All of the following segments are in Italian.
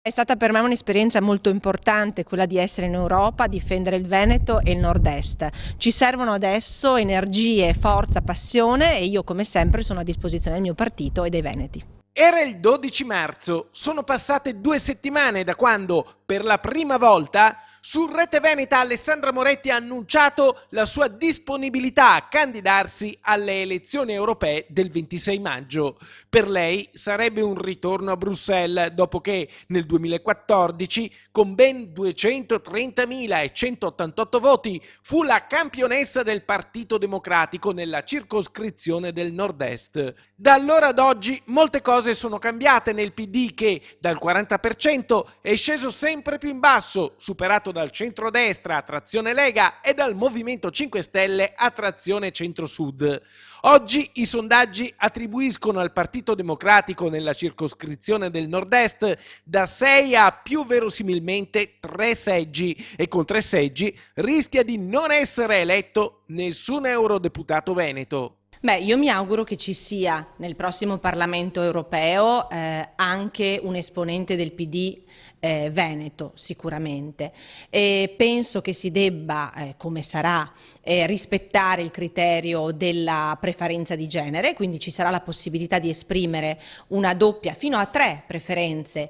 È stata per me un'esperienza molto importante quella di essere in Europa, difendere il Veneto e il Nord-Est. Ci servono adesso energie, forza, passione e io come sempre sono a disposizione del mio partito e dei veneti. Era il 12 marzo, sono passate 2 settimane da quando, per la prima volta, su Rete Veneta Alessandra Moretti ha annunciato la sua disponibilità a candidarsi alle elezioni europee del 26 maggio. Per lei sarebbe un ritorno a Bruxelles dopo che nel 2014, con ben 230.188 voti, fu la campionessa del Partito Democratico nella circoscrizione del Nord-Est. Da allora ad oggi molte cose sono cambiate nel PD che dal 40% è sceso sempre più in basso, superato dal centrodestra a trazione Lega e dal Movimento 5 Stelle a trazione centro-sud. Oggi i sondaggi attribuiscono al Partito Democratico nella circoscrizione del Nord-Est da 6 a più verosimilmente 3 seggi e con 3 seggi rischia di non essere eletto nessun eurodeputato veneto. Io mi auguro che ci sia nel prossimo Parlamento europeo anche un esponente del PD veneto sicuramente e penso che si debba, come sarà, rispettare il criterio della preferenza di genere, quindi ci sarà la possibilità di esprimere una doppia fino a 3 preferenze,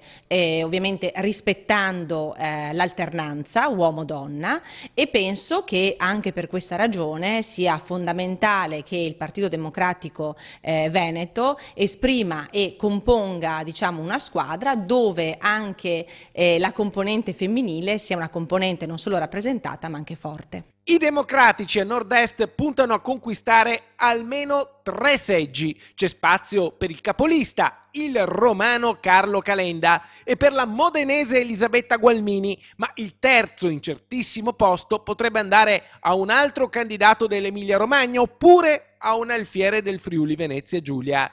ovviamente rispettando l'alternanza uomo-donna e penso che anche per questa ragione sia fondamentale che il Partito Democratico Veneto esprima e componga, diciamo, una squadra dove anche la componente femminile sia una componente non solo rappresentata ma anche forte. I democratici a nord-est puntano a conquistare almeno 3 seggi. C'è spazio per il capolista, il romano Carlo Calenda, e per la modenese Elisabetta Gualmini, ma il terzo incertissimo posto potrebbe andare a un altro candidato dell'Emilia-Romagna oppure a un alfiere del Friuli Venezia Giulia.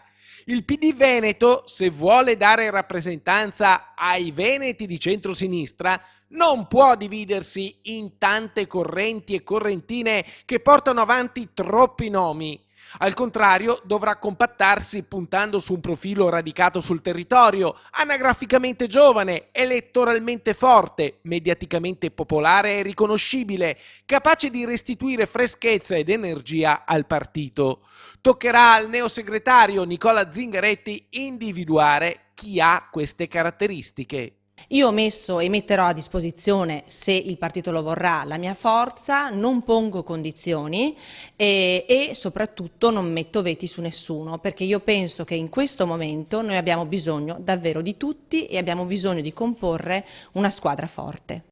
Il PD Veneto, se vuole dare rappresentanza ai veneti di centrosinistra, non può dividersi in tante correnti e correntine che portano avanti troppi nomi. Al contrario, dovrà compattarsi puntando su un profilo radicato sul territorio, anagraficamente giovane, elettoralmente forte, mediaticamente popolare e riconoscibile, capace di restituire freschezza ed energia al partito. Toccherà al neosegretario Nicola Zingaretti individuare chi ha queste caratteristiche. Io ho messo e metterò a disposizione, se il partito lo vorrà, la mia forza, non pongo condizioni e soprattutto non metto veti su nessuno, perché io penso che in questo momento noi abbiamo bisogno davvero di tutti e abbiamo bisogno di comporre una squadra forte.